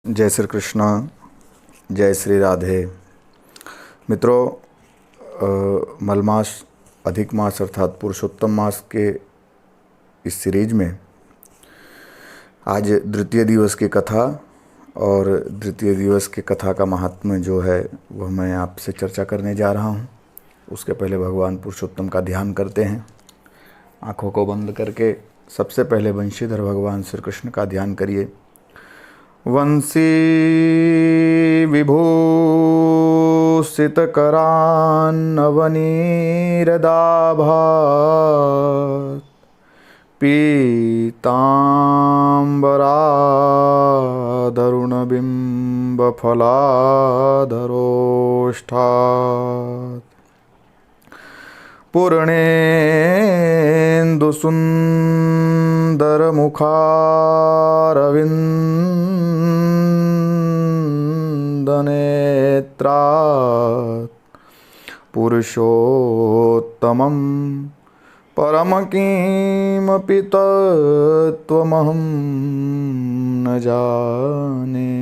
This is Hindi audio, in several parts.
जय श्री कृष्ण, जय श्री राधे। मित्रों, मलमास अधिक मास अर्थात पुरुषोत्तम मास के इस सीरीज में आज द्वितीय दिवस की कथा और द्वितीय दिवस की कथा का महात्म्य जो है वह मैं आपसे चर्चा करने जा रहा हूँ। उसके पहले भगवान पुरुषोत्तम का ध्यान करते हैं। आँखों को बंद करके सबसे पहले वंशीधर भगवान श्री कृष्ण का ध्यान करिए। वंशी विभूषितकरान्नवनीरदाभात् पीताम्बराधरुणबिम्बफलाधरोष्ठात् पूर्णेन्दुसुन्दरमुखारविन्दनेत्रात् पुरुषोत्तमं परम किमपि तत्त्वमहं न जाने।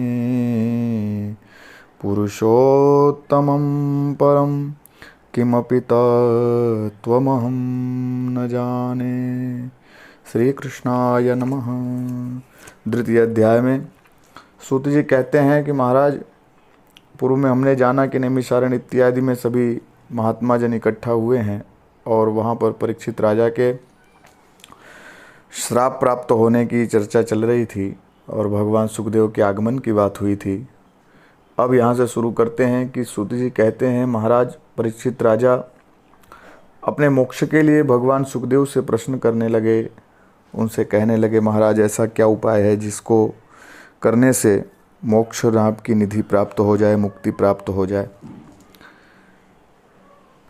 पुरुषोत्तमं परम किमपि तत्त्वमहं न जाने। श्री कृष्णाय नमः। द्वितीय अध्याय में सूत जी कहते हैं कि महाराज, पूर्व में हमने जाना कि नैमिषारण्य इत्यादि में सभी महात्मा जन इकट्ठा हुए हैं और वहाँ पर परीक्षित राजा के श्राप प्राप्त होने की चर्चा चल रही थी और भगवान सुखदेव के आगमन की बात हुई थी। अब यहाँ से शुरू करते हैं कि सूत जी कहते हैं, महाराज परीक्षित राजा अपने मोक्ष के लिए भगवान सुखदेव से प्रश्न करने लगे। उनसे कहने लगे, महाराज ऐसा क्या उपाय है जिसको करने से मोक्ष लाभ की निधि प्राप्त हो जाए, मुक्ति प्राप्त हो जाए।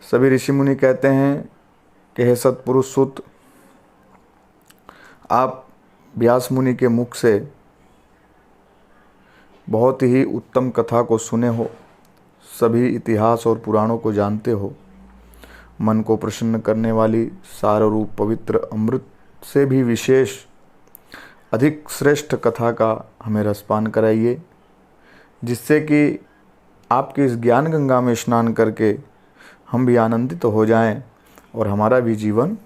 सभी ऋषि मुनि कहते हैं कि हे सत्पुरुष सुत, आप व्यास मुनि के मुख से बहुत ही उत्तम कथा को सुने हो, सभी इतिहास और पुराणों को जानते हो। मन को प्रसन्न करने वाली सार रूप पवित्र अमृत से भी विशेष अधिक श्रेष्ठ कथा का हमें रसपान कराइए, जिससे कि आपकी इस ज्ञान गंगा में स्नान करके हम भी आनंदित हो जाएं और हमारा भी जीवन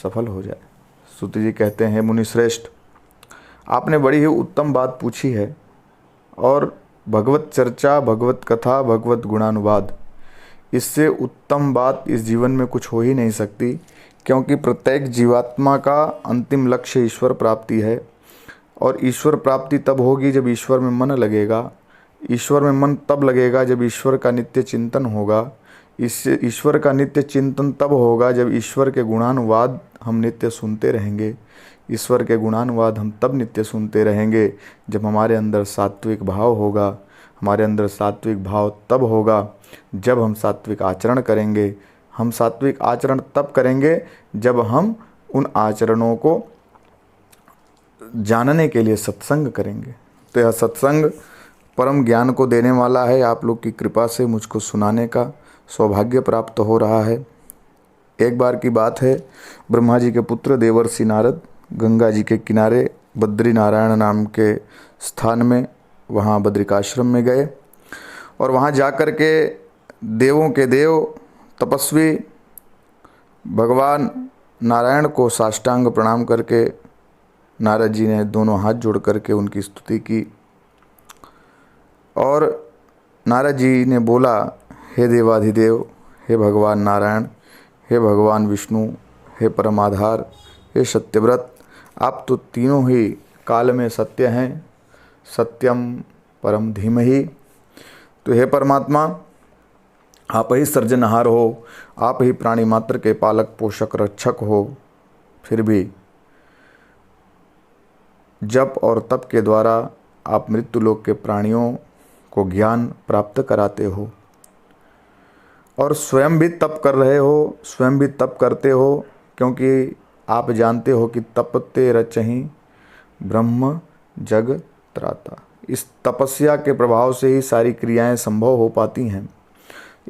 सफल हो जाए। सूत जी कहते हैं, मुनि श्रेष्ठ, आपने बड़ी ही उत्तम बात पूछी है और भगवत चर्चा, भगवत कथा, भगवत गुणानुवाद, इससे उत्तम बात इस जीवन में कुछ हो ही नहीं सकती, क्योंकि प्रत्येक जीवात्मा का अंतिम लक्ष्य ईश्वर प्राप्ति है और ईश्वर प्राप्ति तब होगी जब ईश्वर में मन लगेगा। ईश्वर में मन तब लगेगा जब ईश्वर का नित्य चिंतन होगा। इससे ईश्वर का नित्य चिंतन तब होगा जब ईश्वर के गुणानुवाद हम नित्य सुनते रहेंगे। ईश्वर के गुणानुवाद हम तब नित्य सुनते रहेंगे जब हमारे अंदर सात्विक भाव होगा। हमारे अंदर सात्विक भाव तब होगा जब हम सात्विक आचरण करेंगे। हम सात्विक आचरण तब करेंगे जब हम उन आचरणों को जानने के लिए सत्संग करेंगे। तो यह सत्संग परम ज्ञान को देने वाला है। आप लोग की कृपा से मुझको सुनाने का सौभाग्य प्राप्त हो रहा है। एक बार की बात है, ब्रह्मा जी के पुत्र देवर्षि नारद गंगा जी के किनारे बद्री नारायण नाम के स्थान में, वहाँ बद्रिकाश्रम में गए और वहाँ जाकर के देवों के देव तपस्वी भगवान नारायण को साष्टांग प्रणाम करके नारद जी ने दोनों हाथ जोड़ करके उनकी स्तुति की और नारद जी ने बोला, हे देवाधिदेव, हे भगवान नारायण, हे भगवान विष्णु, हे परमाधार, हे सत्यव्रत, आप तो तीनों ही काल में सत्य हैं, सत्यम परम धीमहि। तो हे परमात्मा, आप ही सृजनहार हो, आप ही प्राणी मात्र के पालक पोषक रक्षक हो, फिर भी जप और तप के द्वारा आप मृत्युलोक के प्राणियों को ज्ञान प्राप्त कराते हो और स्वयं भी तप कर रहे हो, स्वयं भी तप करते हो, क्योंकि आप जानते हो कि तपते रचहि ब्रह्म जग त्राता। इस तपस्या के प्रभाव से ही सारी क्रियाएं संभव हो पाती हैं।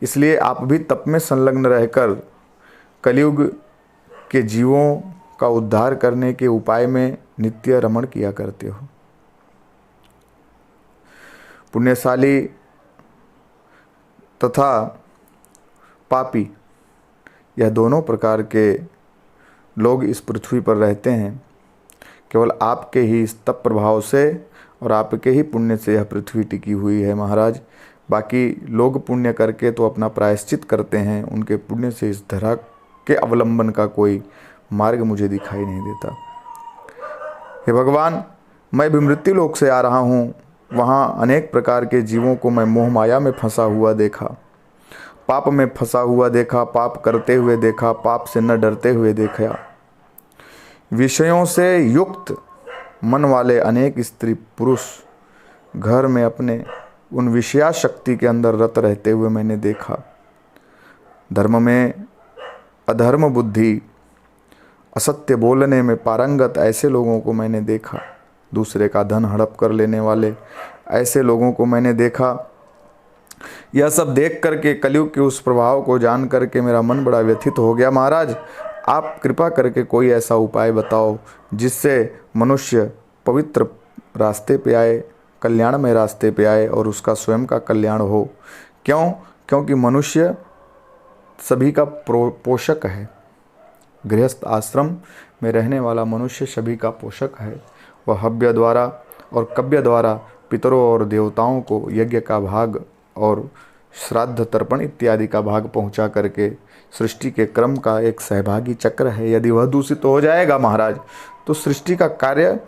इसलिए आप भी तप में संलग्न रहकर कलयुग के जीवों का उद्धार करने के उपाय में नित्य रमण किया करते हो। पुण्यशाली तथा पापी, यह दोनों प्रकार के लोग इस पृथ्वी पर रहते हैं। केवल आपके ही तप प्रभाव से और आपके ही पुण्य से यह पृथ्वी टिकी हुई है महाराज। बाकी लोग पुण्य करके तो अपना प्रायश्चित करते हैं, उनके पुण्य से इस धरा के अवलंबन का कोई मार्ग मुझे दिखाई नहीं देता। हे भगवान, मैं भी मृत्यु लोक से आ रहा हूँ। वहाँ अनेक प्रकार के जीवों को मैं मोह माया में फंसा हुआ देखा, पाप में फंसा हुआ देखा, पाप करते हुए देखा, पाप से न डरते हुए देखा। विषयों से युक्त मन वाले अनेक स्त्री पुरुष घर में अपने उन विषयाशक्ति के अंदर रत रहते हुए मैंने देखा। धर्म में अधर्म बुद्धि, असत्य बोलने में पारंगत ऐसे लोगों को मैंने देखा। दूसरे का धन हड़प कर लेने वाले ऐसे लोगों को मैंने देखा। यह सब देख करके, कलयुग के उस प्रभाव को जान करके मेरा मन बड़ा व्यथित हो गया। महाराज, आप कृपा करके कोई ऐसा उपाय बताओ जिससे मनुष्य पवित्र रास्ते पे आए, कल्याणमय रास्ते पे आए और उसका स्वयं का कल्याण हो। क्योंकि मनुष्य सभी का पोषक है। गृहस्थ आश्रम में रहने वाला मनुष्य सभी का पोषक है। वह हव्य द्वारा और कव्य द्वारा पितरों और देवताओं को यज्ञ का भाग और श्राद्ध तर्पण इत्यादि का भाग पहुंचा करके सृष्टि के क्रम का एक सहभागी चक्र है। यदि वह दूषित हो जाएगा महाराज, तो सृष्टि का कार्य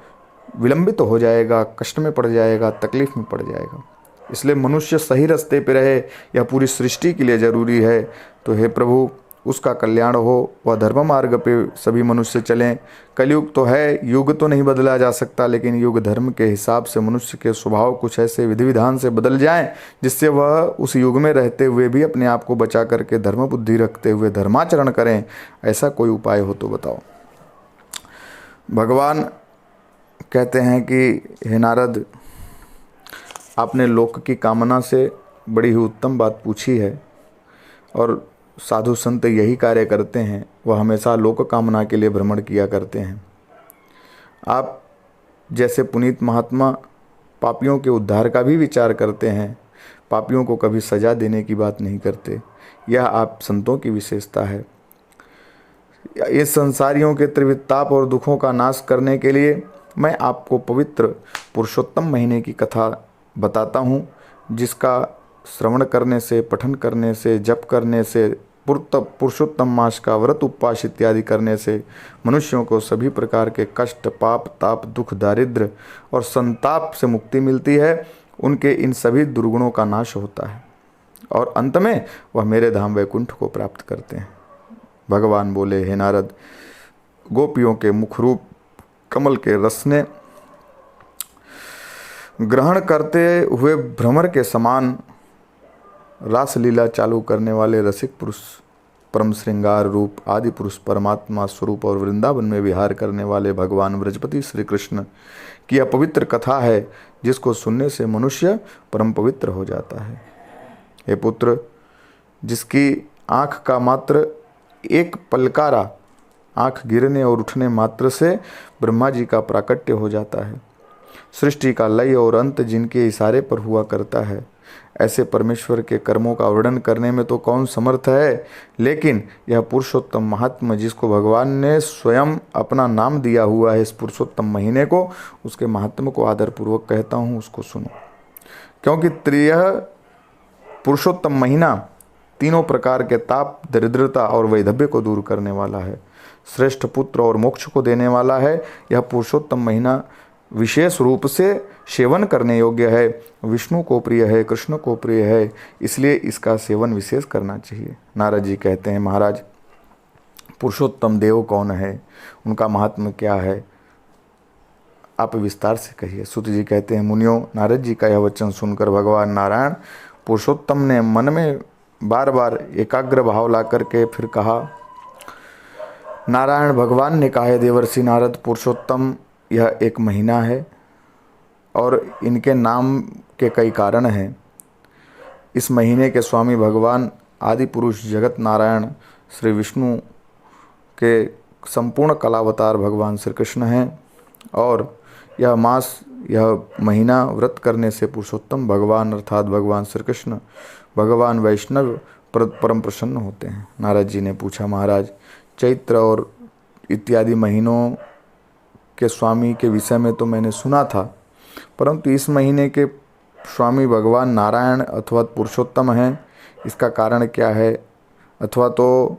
विलंबित हो जाएगा, कष्ट में पड़ जाएगा, तकलीफ में पड़ जाएगा। इसलिए मनुष्य सही रास्ते पे रहे, यह पूरी सृष्टि के लिए जरूरी है। तो हे प्रभु, उसका कल्याण हो, वह धर्म मार्ग पे सभी मनुष्य चलें। कलयुग तो है, युग तो नहीं बदला जा सकता, लेकिन युग धर्म के हिसाब से मनुष्य के स्वभाव कुछ ऐसे विधि विधान से बदल जाएं जिससे वह उस युग में रहते हुए भी अपने आप को बचा करके धर्म बुद्धि रखते हुए धर्माचरण करें। ऐसा कोई उपाय हो तो बताओ। भगवान कहते हैं कि हे नारद, आपने लोक की कामना से बड़ी ही उत्तम बात पूछी है और साधु संत यही कार्य करते हैं। वह हमेशा लोक कामना के लिए भ्रमण किया करते हैं। आप जैसे पुनीत महात्मा पापियों के उद्धार का भी विचार करते हैं, पापियों को कभी सजा देने की बात नहीं करते। यह आप संतों की विशेषता है। इस संसारियों के त्रिविताप और दुखों का नाश करने के लिए मैं आपको पवित्र पुरुषोत्तम महीने की कथा बताता हूँ, जिसका श्रवण करने से, पठन करने से, जप करने से, पुरुषोत्तम मास का व्रत उपवास इत्यादि करने से मनुष्यों को सभी प्रकार के कष्ट, पाप, ताप, दुख, दारिद्र्य और संताप से मुक्ति मिलती है। उनके इन सभी दुर्गुणों का नाश होता है और अंत में वह मेरे धाम वैकुंठ को प्राप्त करते हैं। भगवान बोले, हे नारद, गोपियों के मुखरूप कमल के रस ने ग्रहण करते हुए भ्रमर के समान रासलीला चालू करने वाले रसिक पुरुष, परम श्रृंगार रूप आदि पुरुष, परमात्मा स्वरूप और वृंदावन में विहार करने वाले भगवान ब्रजपति श्री कृष्ण की यह पवित्र कथा है, जिसको सुनने से मनुष्य परम पवित्र हो जाता है। हे पुत्र, जिसकी आँख का मात्र एक पलकारा, आँख गिरने और उठने मात्र से ब्रह्मा जी का प्राकट्य हो जाता है, सृष्टि का लय और अंत जिनके इशारे पर हुआ करता है, ऐसे परमेश्वर के कर्मों का वर्णन करने में तो कौन समर्थ है। लेकिन यह पुरुषोत्तम महात्मा, जिसको भगवान ने स्वयं अपना नाम दिया हुआ है इस पुरुषोत्तम महीने को, उसके महात्मा को आदरपूर्वक कहता हूँ, उसको सुनो। क्योंकि यह पुरुषोत्तम महीना तीनों प्रकार के ताप, दरिद्रता और वैधव्य को दूर करने वाला है, श्रेष्ठ पुत्र और मोक्ष को देने वाला है। यह पुरुषोत्तम महीना विशेष रूप से सेवन करने योग्य है, विष्णु को प्रिय है, कृष्ण को प्रिय है, इसलिए इसका सेवन विशेष करना चाहिए। नारद जी कहते हैं, महाराज, पुरुषोत्तम देव कौन है, उनका महात्म्य क्या है, आप विस्तार से कहिए। सूत जी कहते हैं, मुनियों, नारद जी का यह वचन सुनकर भगवान नारायण पुरुषोत्तम ने मन में बार बार एकाग्र भाव ला करके फिर कहा। नारायण भगवान ने कहा, देवर्षि नारद, पुरुषोत्तम यह एक महीना है और इनके नाम के कई कारण हैं। इस महीने के स्वामी भगवान आदि पुरुष जगत नारायण श्री विष्णु के संपूर्ण कलावतार भगवान श्री कृष्ण हैं और यह मास, यह महीना व्रत करने से पुरुषोत्तम भगवान अर्थात भगवान श्री कृष्ण, भगवान वैष्णव परम प्रसन्न होते हैं। नारद जी ने पूछा, महाराज चैत्र और इत्यादि महीनों के स्वामी के विषय में तो मैंने सुना था, परंतु इस महीने के स्वामी भगवान नारायण अथवा पुरुषोत्तम हैं, इसका कारण क्या है? अथवा तो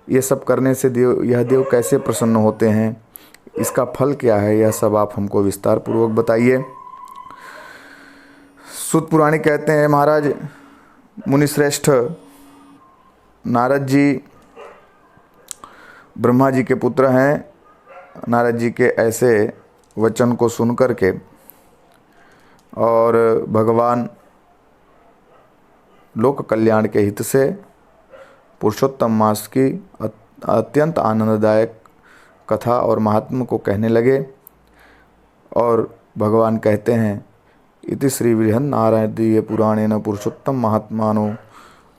ये सब करने से यह देव कैसे प्रसन्न होते हैं, इसका फल क्या है? यह सब आप हमको विस्तार पूर्वक बताइए। सूत पुराणी कहते हैं, महाराज मुनिश्रेष्ठ नारद जी ब्रह्मा जी के पुत्र हैं। नारद जी के ऐसे वचन को सुन कर के और भगवान लोक कल्याण के हित से पुरुषोत्तम मास की अत्यंत आनंददायक कथा और महात्म को कहने लगे। और भगवान कहते हैं, इति श्री बृहन्नारदीय पुराणेन पुरुषोत्तम महात्मानो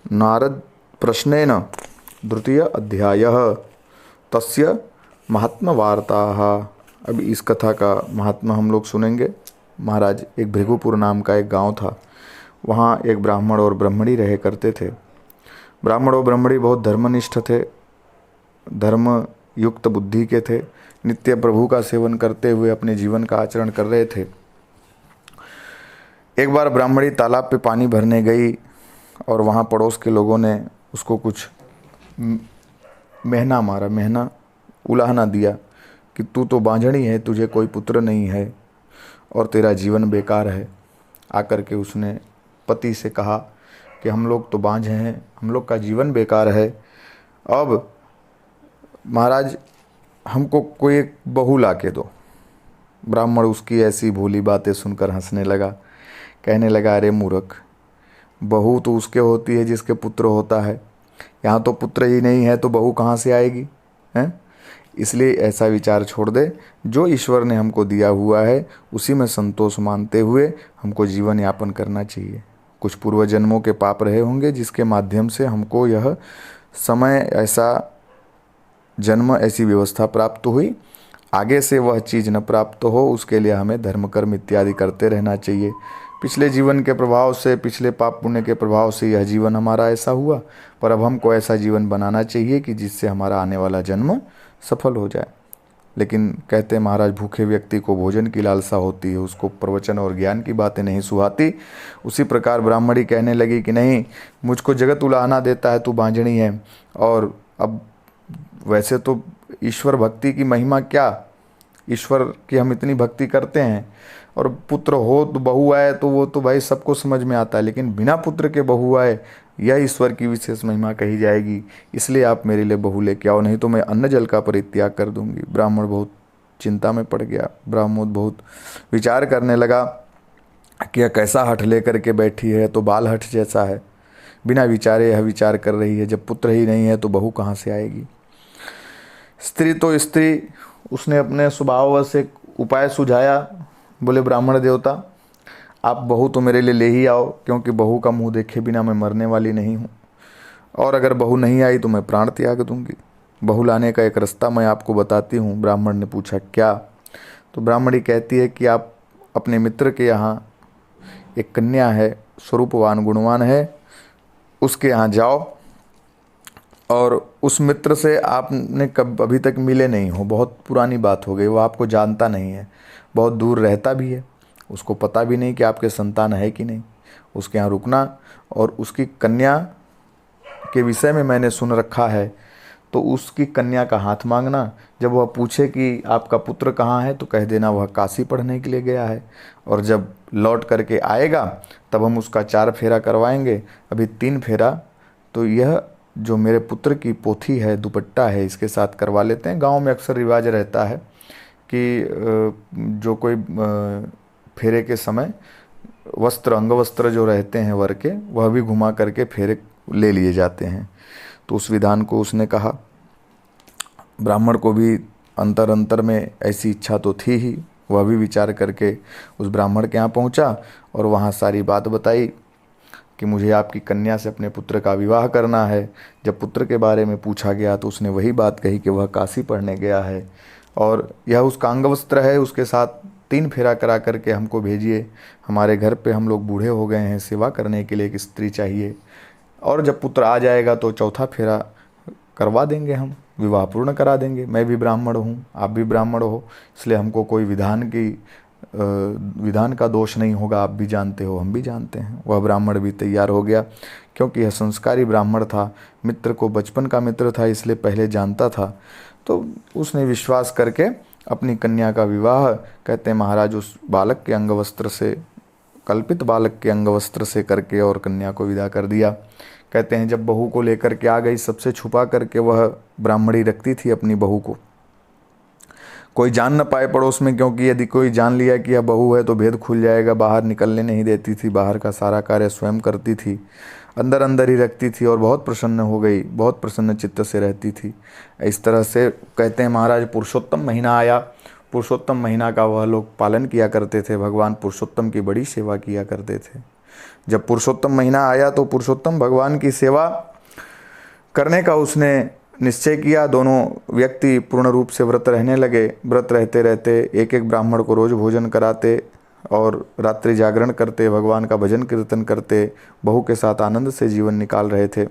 नारद प्रश्नेन द्वितीय अध्यायः तस्य महात्मा वार्ताः। अब इस कथा का महात्मा हम लोग सुनेंगे। महाराज, एक भृगुपुर नाम का एक गांव था। वहाँ एक ब्राह्मण और ब्राह्मणी रहे करते थे। ब्राह्मण और ब्राह्मणी बहुत धर्मनिष्ठ थे, धर्म युक्त बुद्धि के थे, नित्य प्रभु का सेवन करते हुए अपने जीवन का आचरण कर रहे थे। एक बार ब्राह्मणी तालाब पे पानी भरने गई और वहाँ पड़ोस के लोगों ने उसको कुछ मेहना मारा, मेहना उलाहना दिया कि तू तो बांझणी है, तुझे कोई पुत्र नहीं है और तेरा जीवन बेकार है। आकर के उसने पति से कहा कि हम लोग तो बांझ हैं, हम लोग का जीवन बेकार है, अब महाराज हमको कोई एक बहू ला के दो। ब्राह्मण उसकी ऐसी भोली बातें सुनकर हंसने लगा, कहने लगा, अरे मूर्ख, बहू तो उसके होती है जिसके पुत्र होता है, यहाँ तो पुत्र ही नहीं है तो बहू कहाँ से आएगी हैं? इसलिए ऐसा विचार छोड़ दे, जो ईश्वर ने हमको दिया हुआ है उसी में संतोष मानते हुए हमको जीवन यापन करना चाहिए। कुछ पूर्व जन्मों के पाप रहे होंगे जिसके माध्यम से हमको यह समय, ऐसा जन्म, ऐसी व्यवस्था प्राप्त हुई। आगे से वह चीज़ न प्राप्त हो, उसके लिए हमें धर्म कर्म इत्यादि करते रहना चाहिए। पिछले जीवन के प्रभाव से, पिछले पाप पुण्य के प्रभाव से यह जीवन हमारा ऐसा हुआ, पर अब हमको ऐसा जीवन बनाना चाहिए कि जिससे हमारा आने वाला जन्म सफल हो जाए। लेकिन कहते हैं महाराज, भूखे व्यक्ति को भोजन की लालसा होती है, उसको प्रवचन और ज्ञान की बातें नहीं सुहाती। उसी प्रकार ब्राह्मणी कहने लगी कि नहीं, मुझको जगत उलाहना देता है, तू बांझणी है। और अब वैसे तो ईश्वर भक्ति की महिमा क्या, ईश्वर की हम इतनी भक्ति करते हैं, और पुत्र हो तो बहू आए तो वो तो भाई सबको समझ में आता है, लेकिन बिना पुत्र के बहू आए यह ईश्वर की विशेष महिमा कही जाएगी। इसलिए आप मेरे लिए बहू लेके आओ, नहीं तो मैं अन्न जल का परित्याग कर दूंगी। ब्राह्मण बहुत चिंता में पड़ गया। ब्राह्मण बहुत विचार करने लगा कि यह कैसा हठ लेकर के बैठी है, तो बाल हठ जैसा है, बिना विचारे यह विचार कर रही है, जब पुत्र ही नहीं है तो बहू कहाँ से आएगी। स्त्री तो स्त्री, उसने अपने स्वभाववश एक उपाय सुझाया। बोले, ब्राह्मण देवता, आप बहू तो मेरे लिए ले ही आओ, क्योंकि बहू का मुंह देखे बिना मैं मरने वाली नहीं हूँ, और अगर बहू नहीं आई तो मैं प्राण त्याग दूंगी। बहू लाने का एक रास्ता मैं आपको बताती हूँ। ब्राह्मण ने पूछा, क्या? तो ब्राह्मणी कहती है कि आप अपने मित्र के यहाँ, एक कन्या है, स्वरूपवान गुणवान है, उसके यहाँ जाओ और उस मित्र से आपने कब अभी तक मिले नहीं हो, बहुत पुरानी बात हो गई, वो आपको जानता नहीं है, बहुत दूर रहता भी है, उसको पता भी नहीं कि आपके संतान है कि नहीं। उसके यहाँ रुकना और उसकी कन्या के विषय में मैंने सुन रखा है, तो उसकी कन्या का हाथ मांगना। जब वह पूछे कि आपका पुत्र कहाँ है तो कह देना वह काशी पढ़ने के लिए गया है, और जब लौट करके आएगा तब हम उसका 4 फेरा करवाएंगे, अभी 3 फेरा तो यह जो मेरे पुत्र की पोथी है, दुपट्टा है, इसके साथ करवा लेते हैं। गांव में अक्सर रिवाज रहता है कि जो कोई फेरे के समय वस्त्र, अंगवस्त्र जो रहते हैं वर के, वह भी घुमा करके फेरे ले लिए जाते हैं। तो उस विधान को उसने कहा। ब्राह्मण को भी अंतर अंतर में ऐसी इच्छा तो थी ही, वह भी विचार करके उस ब्राह्मण के यहाँ पहुँचा और वहाँ सारी बात बताई कि मुझे आपकी कन्या से अपने पुत्र का विवाह करना है। जब पुत्र के बारे में पूछा गया तो उसने वही बात कही कि वह काशी पढ़ने गया है और यह उसका अंगवस्त्र है, उसके साथ 3 फेरा करा करके हमको भेजिए, हमारे घर पे हम लोग बूढ़े हो गए हैं, सेवा करने के लिए एक स्त्री चाहिए, और जब पुत्र आ जाएगा तो चौथा फेरा करवा देंगे, हम विवाह पूर्ण करा देंगे। मैं भी ब्राह्मण हूँ, आप भी ब्राह्मण हो, इसलिए हमको कोई विधान का दोष नहीं होगा। आप भी जानते हो, हम भी जानते हैं। वह ब्राह्मण भी तैयार हो गया, क्योंकि यह संस्कारी ब्राह्मण था, मित्र को बचपन का मित्र था, इसलिए पहले जानता था। तो उसने विश्वास करके अपनी कन्या का विवाह, कहते हैं महाराज, उस बालक के अंगवस्त्र से, कल्पित बालक के अंगवस्त्र से करके और कन्या को विदा कर दिया। कहते हैं जब बहू को लेकर के आ गई, सबसे छुपा करके वह ब्राह्मणी रखती थी अपनी बहू को, कोई जान न पाए पड़ोस में, क्योंकि यदि कोई जान लिया कि यह बहू है तो भेद खुल जाएगा। बाहर निकलने नहीं देती थी, बाहर का सारा कार्य स्वयं करती थी, अंदर अंदर ही रखती थी, और बहुत प्रसन्न हो गई, बहुत प्रसन्न चित्त से रहती थी। इस तरह से कहते हैं महाराज पुरुषोत्तम महीना आया। पुरुषोत्तम महीना का वह लोग पालन किया करते थे, भगवान पुरुषोत्तम की बड़ी सेवा किया करते थे। जब पुरुषोत्तम महीना आया तो पुरुषोत्तम भगवान की सेवा करने का उसने निश्चय किया। दोनों व्यक्ति पूर्ण रूप से व्रत रहने लगे। व्रत रहते रहते एक एक ब्राह्मण को रोज भोजन कराते और रात्रि जागरण करते, भगवान का भजन कीर्तन करते, बहू के साथ आनंद से जीवन निकाल रहे थे।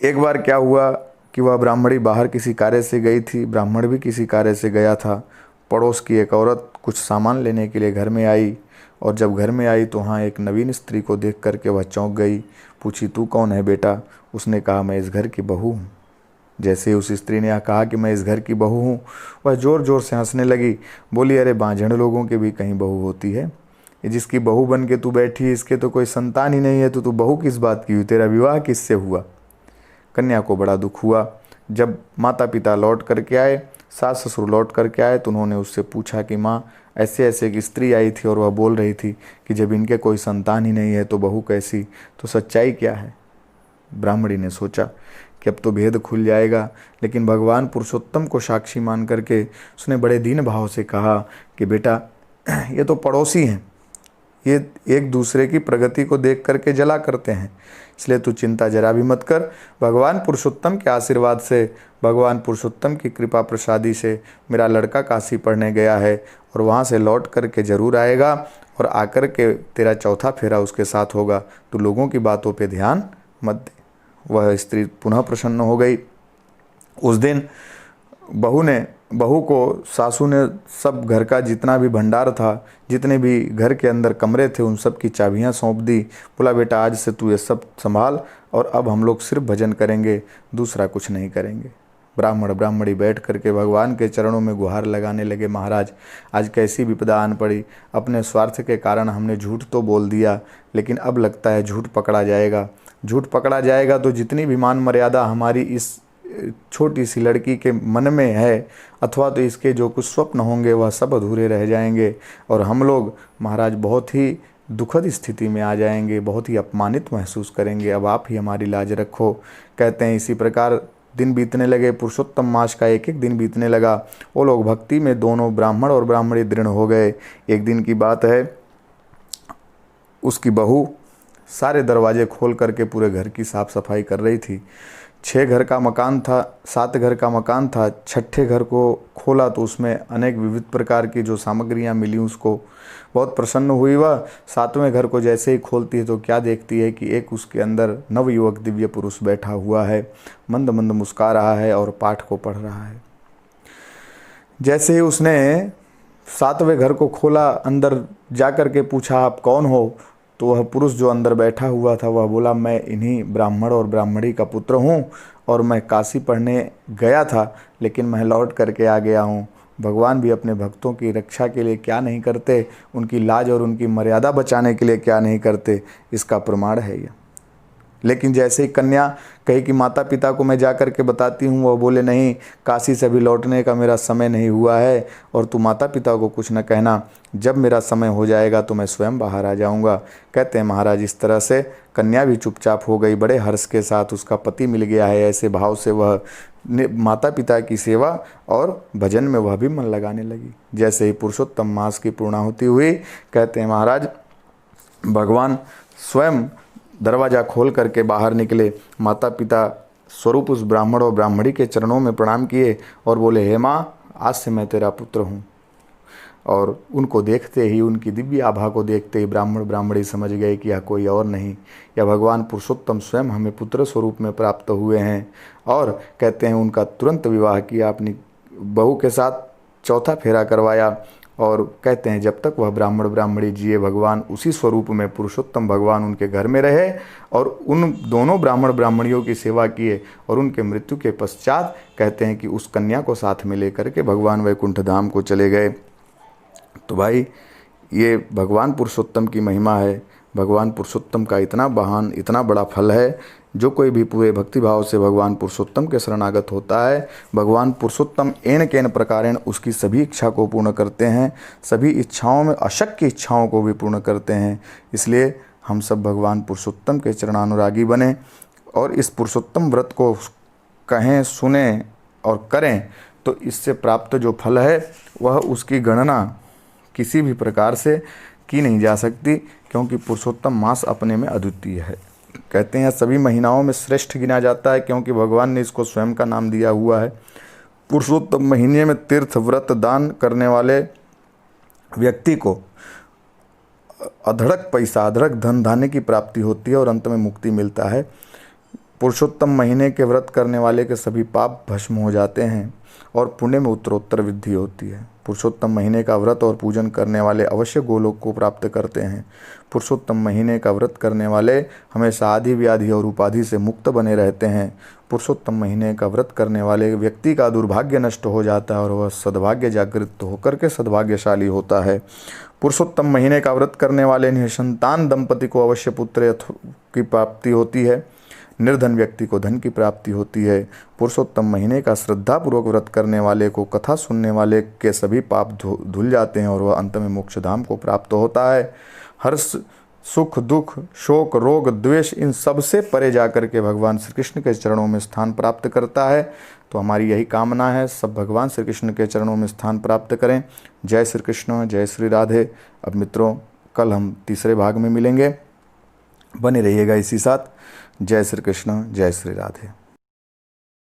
एक बार क्या हुआ कि वह ब्राह्मणी बाहर किसी कार्य से गई थी, ब्राह्मण भी किसी कार्य से गया था। पड़ोस की एक औरत कुछ सामान लेने के लिए घर में आई, और जब घर में आई तो वहाँ एक नवीन स्त्री को देख करके वह चौंक गई। पूछी, तू कौन है बेटा? उसने कहा, मैं इस घर की बहू हूँ। जैसे ही उस स्त्री ने कहा कि मैं इस घर की बहू हूँ, वह ज़ोर ज़ोर से हंसने लगी। बोली, अरे बांझण लोगों के भी कहीं बहू होती है, ये जिसकी बहू बन के तू बैठी, इसके तो कोई संतान ही नहीं है, तो तू बहू किस बात की हुई? तेरा विवाह किससे हुआ? कन्या को बड़ा दुख हुआ। जब माता पिता लौट करके आए, सास ससुर लौट करके आए, तो उन्होंने उससे पूछा कि माँ, ऐसे ऐसे एक स्त्री आई थी और वह बोल रही थी कि जब इनके कोई संतान ही नहीं है तो बहू कैसी, तो सच्चाई क्या है? ब्राह्मणी ने सोचा कि अब तो भेद खुल जाएगा, लेकिन भगवान पुरुषोत्तम को साक्षी मान करके उसने बड़े दीन भाव से कहा कि बेटा, ये तो पड़ोसी हैं, ये एक दूसरे की प्रगति को देख करके जला करते हैं, इसलिए तू चिंता जरा भी मत कर। भगवान पुरुषोत्तम के आशीर्वाद से, भगवान पुरुषोत्तम की कृपा प्रसादी से मेरा लड़का काशी पढ़ने गया है, और वहाँ से लौट करके ज़रूर आएगा, और आकर के तेरा चौथा फेरा उसके साथ होगा। तू लोगों की बातों पे ध्यान मत दे। वह स्त्री पुनः प्रसन्न हो गई। उस दिन बहू को सासू ने सब घर का जितना भी भंडार था, जितने भी घर के अंदर कमरे थे, उन सब की चाबियां सौंप दी। बोला, बेटा आज से तू ये सब संभाल, और अब हम लोग सिर्फ भजन करेंगे, दूसरा कुछ नहीं करेंगे। ब्राह्मण ब्राह्मणी बैठ करके भगवान के चरणों में गुहार लगाने लगे, महाराज आज कैसी विपदा आन पड़ी, अपने स्वार्थ के कारण हमने झूठ तो बोल दिया, लेकिन अब लगता है झूठ पकड़ा जाएगा। झूठ पकड़ा जाएगा तो जितनी भी मान मर्यादा हमारी इस छोटी सी लड़की के मन में है, अथवा तो इसके जो कुछ स्वप्न होंगे वह सब अधूरे रह जाएंगे, और हम लोग महाराज बहुत ही दुखद स्थिति में आ जाएंगे, बहुत ही अपमानित महसूस करेंगे। अब आप ही हमारी लाज रखो। कहते हैं इसी प्रकार दिन बीतने लगे। पुरुषोत्तम मास का एक एक दिन बीतने लगा। वो लोग भक्ति में दोनों ब्राह्मण और ब्राह्मणी दृढ़ हो गए। एक दिन की बात है, उसकी बहू सारे दरवाजे खोल करके पूरे घर की साफ सफाई कर रही थी। 6 घर का मकान था, 7 घर का मकान था। 6ठे घर को खोला तो उसमें अनेक विविध प्रकार की जो सामग्रियां मिली, उसको बहुत प्रसन्न हुई। वह 7वें घर को जैसे ही खोलती है तो क्या देखती है कि एक उसके अंदर नवयुवक दिव्य पुरुष बैठा हुआ है, मंद मंद मुस्कुरा रहा है और पाठ को पढ़ रहा है। जैसे ही उसने 7वें घर को खोला, अंदर जा कर के पूछा, आप कौन हो? तो वह पुरुष जो अंदर बैठा हुआ था वह बोला, मैं इन्हीं ब्राह्मण और ब्राह्मणी का पुत्र हूँ, और मैं काशी पढ़ने गया था, लेकिन मैं लौट करके आ गया हूँ। भगवान भी अपने भक्तों की रक्षा के लिए क्या नहीं करते, उनकी लाज और उनकी मर्यादा बचाने के लिए क्या नहीं करते, इसका प्रमाण है यह। लेकिन जैसे ही कन्या कही कि माता पिता को मैं जा कर के बताती हूँ, वह बोले, नहीं, काशी से अभी लौटने का मेरा समय नहीं हुआ है, और तू माता पिता को कुछ न कहना, जब मेरा समय हो जाएगा तो मैं स्वयं बाहर आ जाऊँगा। कहते हैं महाराज इस तरह से कन्या भी चुपचाप हो गई। बड़े हर्ष के साथ उसका पति मिल गया है, ऐसे भाव से वह माता पिता की सेवा और भजन में वह भी मन लगाने लगी। जैसे ही पुरुषोत्तम मास की पूर्णाहुति हुई, कहते हैं महाराज भगवान स्वयं दरवाज़ा खोल करके बाहर निकले। माता पिता स्वरूप उस ब्राह्मण और ब्राह्मणी के चरणों में प्रणाम किए और बोले, हे माँ, आज से मैं तेरा पुत्र हूँ। और उनको देखते ही, उनकी दिव्य आभा को देखते ही ब्राह्मण ब्राह्मणी समझ गए कि यह कोई और नहीं, यह भगवान पुरुषोत्तम स्वयं हमें पुत्र स्वरूप में प्राप्त हुए हैं। और कहते हैं उनका तुरंत विवाह किया, अपनी बहू के साथ चौथा फेरा करवाया। और कहते हैं जब तक वह ब्राह्मण ब्राह्मणी जिए, भगवान उसी स्वरूप में पुरुषोत्तम भगवान उनके घर में रहे और उन दोनों ब्राह्मण ब्राह्मणियों की सेवा किए। और उनके मृत्यु के पश्चात कहते हैं कि उस कन्या को साथ में लेकर के भगवान वैकुंठ धाम को चले गए। तो भाई ये भगवान पुरुषोत्तम की महिमा है। भगवान पुरुषोत्तम का इतना महान, इतना बड़ा फल है। जो कोई भी पूरे भक्तिभाव से भगवान पुरुषोत्तम के शरणागत होता है, भगवान पुरुषोत्तम एन केन प्रकारेण उसकी सभी इच्छा को पूर्ण करते हैं, सभी इच्छाओं में अशक्य इच्छाओं को भी पूर्ण करते हैं। इसलिए हम सब भगवान पुरुषोत्तम के चरणानुरागी बने और इस पुरुषोत्तम व्रत को कहें, सुने और करें, तो इससे प्राप्त जो फल है वह उसकी गणना किसी भी प्रकार से की नहीं जा सकती, क्योंकि पुरुषोत्तम मास अपने में अद्वितीय है। कहते हैं सभी महीनाओं में श्रेष्ठ गिना जाता है, क्योंकि भगवान ने इसको स्वयं का नाम दिया हुआ है। पुरुषोत्तम महीने में तीर्थ व्रत दान करने वाले व्यक्ति को अधड़क पैसा, अधड़क धन धान्य की प्राप्ति होती है और अंत में मुक्ति मिलता है। पुरुषोत्तम महीने के व्रत करने वाले के सभी पाप भस्म हो जाते हैं और पुण्य में उत्तरोत्तर वृद्धि होती है। पुरुषोत्तम महीने का व्रत और पूजन करने वाले अवश्य गोलोक को प्राप्त करते हैं। पुरुषोत्तम महीने का व्रत करने वाले हमेशा आदि व्याधि और उपाधि से मुक्त बने रहते हैं। पुरुषोत्तम महीने का व्रत करने वाले व्यक्ति का दुर्भाग्य नष्ट हो जाता है और वह सद्भाग्य जागृत होकर के सद्भाग्यशाली होता है। पुरुषोत्तम महीने का व्रत करने वाले निसंतान दंपति को अवश्य पुत्र की प्राप्ति होती है। निर्धन व्यक्ति को धन की प्राप्ति होती है। पुरुषोत्तम महीने का श्रद्धापूर्वक व्रत करने वाले को, कथा सुनने वाले के सभी पाप धुल जाते हैं और वह अंत में मोक्ष धाम को प्राप्त होता है। हर्ष, सुख, दुख, शोक, रोग, द्वेष, इन सब से परे जाकर के भगवान श्री कृष्ण के चरणों में स्थान प्राप्त करता है। तो हमारी यही कामना है, सब भगवान श्री कृष्ण के चरणों में स्थान प्राप्त करें। जय श्री कृष्ण, जय श्री राधे। अब मित्रों, कल हम तीसरे भाग में मिलेंगे, बने रहिएगा इसी साथ। जय श्री कृष्ण, जय श्री राधे।